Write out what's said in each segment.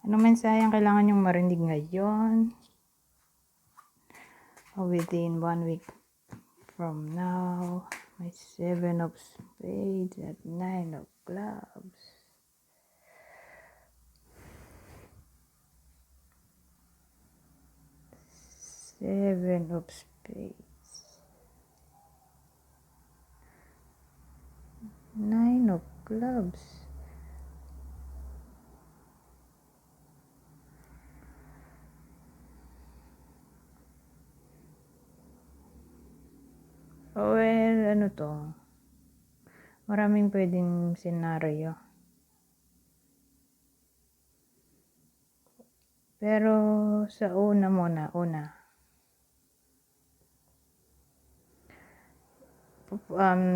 Anong mensahe ang kailangan nyong marinig ngayon? Within 1 week from now, may 7 of spades at 9 of clubs. Seven of spades. 9 of clubs. Well, ano to? Maraming pwedeng senaryo. Pero sa una muna,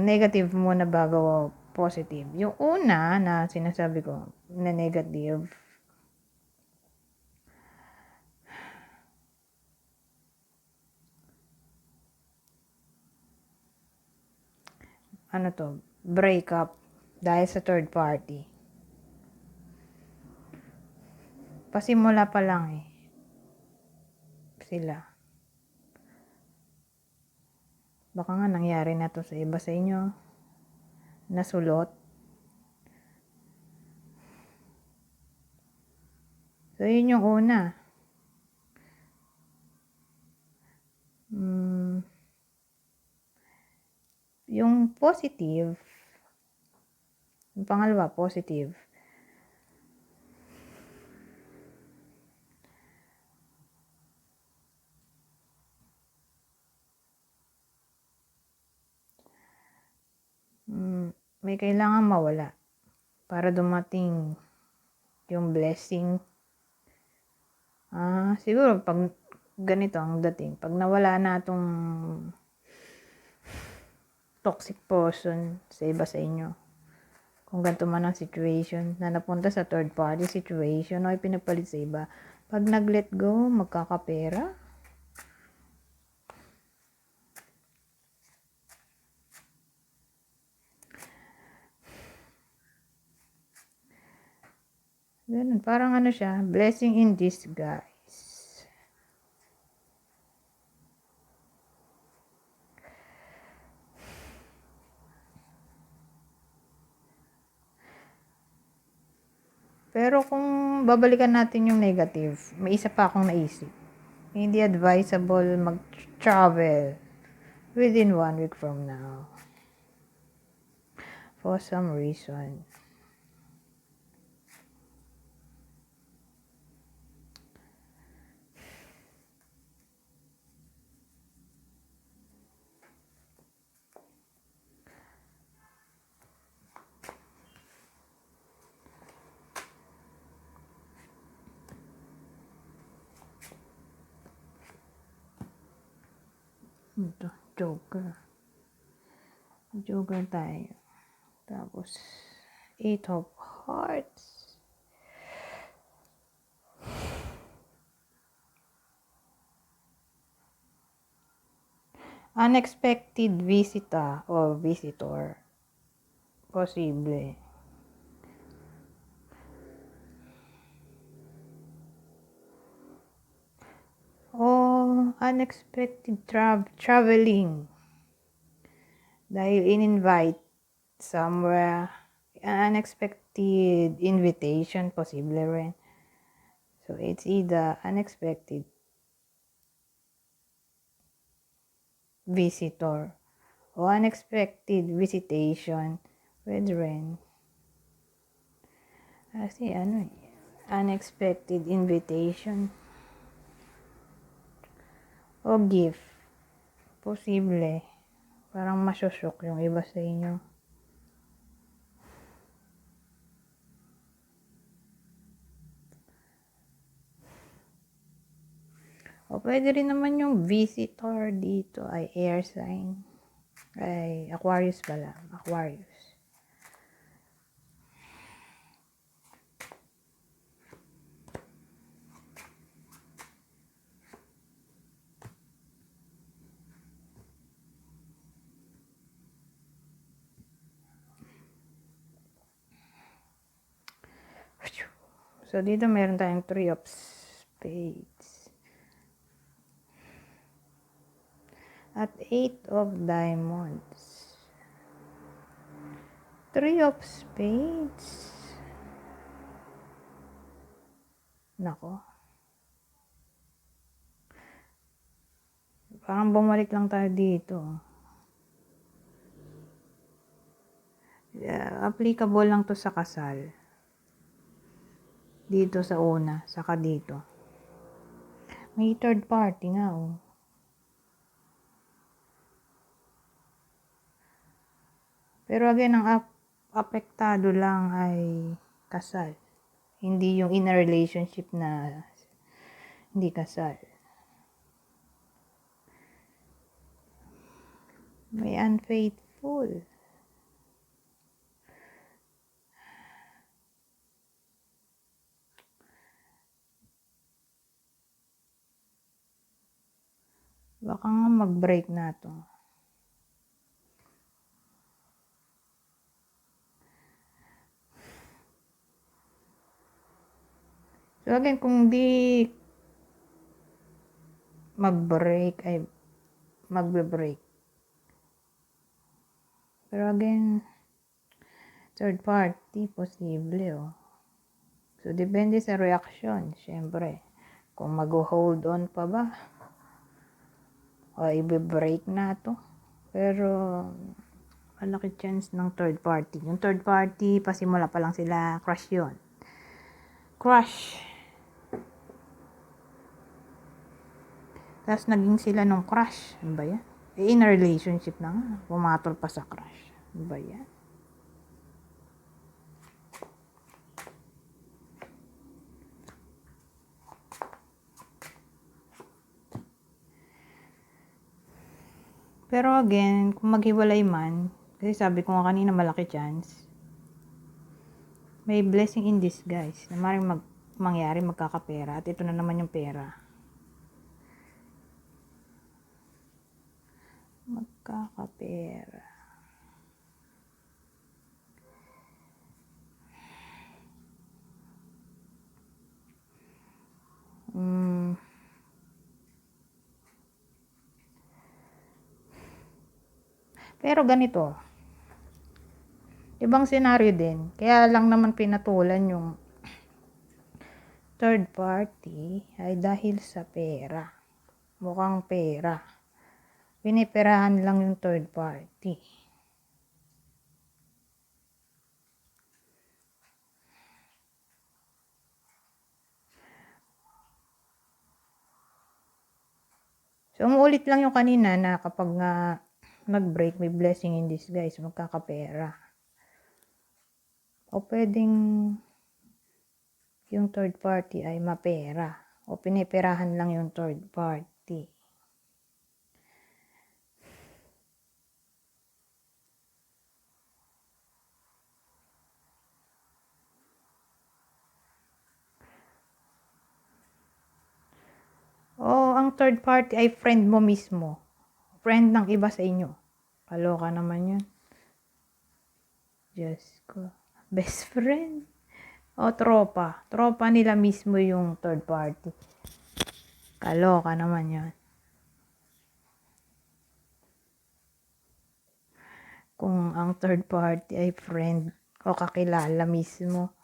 negative muna bago positive. Yung una na sinasabi ko na negative, ano to, breakup dahil sa third party. Pasimula pa lang sila. Baka nga nangyari na to sa iba sa inyo. Nasulot. So, yun yung una. Yung positive, yung pangalawa, positive. May kailangan mawala para dumating yung blessing. Siguro pag ganito ang dating, pag nawala na itong toxic person sa iba sa inyo, kung ganito man ang situation na napunta sa third party situation o ipinapalit sa iba, pag nag-let go, magkakapera. Ganun, parang ano siya, blessing in disguise. Pero kung babalikan natin yung negative, may isa pa akong naisip. Hindi advisable mag-travel within 1 week from now. For some reason. Ito, Joker. Joker tayo. Tapos, 8 of Hearts. Unexpected visita or visitor. Posible. O unexpected traveling. Dahil in-invite somewhere. Unexpected invitation, posible rin. So, it's either unexpected visitor o unexpected visitation with rin. Kasi unexpected invitation o gift. Posible. Parang masyosok yung iba sa inyo. O pwede rin naman yung visitor dito ay air sign. Ay, Aquarius pala. Aquarius. So, dito meron tayong 3 of spades. At 8 of diamonds. 3 of spades. Nako. Parang bumalik lang tayo dito. Applicable lang to sa kasal. Dito sa una, saka dito. May third party nga, oh. Pero again, ang apektado lang ay kasal. Hindi yung in a relationship na hindi kasal. May unfaithful. Baka nga mag-break na to. So again, kung di mag-break, ay magbe-break. Pero again, third party, posible, oh. So, depende sa reaction, syempre. Kung mag-hold on pa ba, o i-break na to. Pero, malaki chance ng third party. Yung third party, pasimula pa lang sila, crush yun. Crush. Tapos naging sila nung crush. Ano ba yan? In a relationship na nga. Pumatol pa sa crush. Ano ba yan? Pero again, kung maghiwalay man, kasi sabi ko nga kanina malaki chance, may blessing in disguise na maring mangyari, magkakapera. At ito na naman yung pera. Magkakapera. Pero ganito, ibang senaryo din. Kaya lang naman pinatulan yung third party ay dahil sa pera. Mukhang pera. Piniperahan lang yung third party. So, umuulit lang yung kanina na kapag nag-break, may blessing in disguise, magkakapera. O pwedeng yung third party ay mapera. O piniperahan lang yung third party. O ang third party ay friend mo mismo. Friend ng iba sa inyo. Kaloka naman yun. Diyos ko. Best friend. O tropa. Tropa nila mismo yung third party. Kaloka naman yun. Kung ang third party ay friend o kakilala mismo.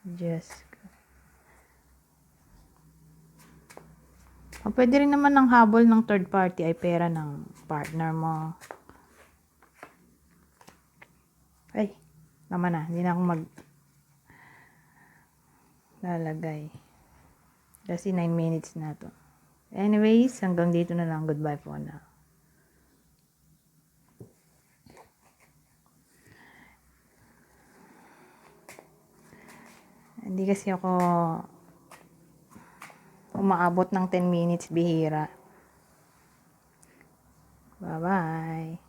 Diyos ko. O pwede rin naman ang habol ng third party ay pera ng partner mo. Ay, naman na. Hindi na ako lalagay. Kasi 9 minutes na to. Anyways, hanggang dito na lang. Goodbye for now. Hindi kasi ako umaabot ng 10 minutes, bihira. Bye-bye.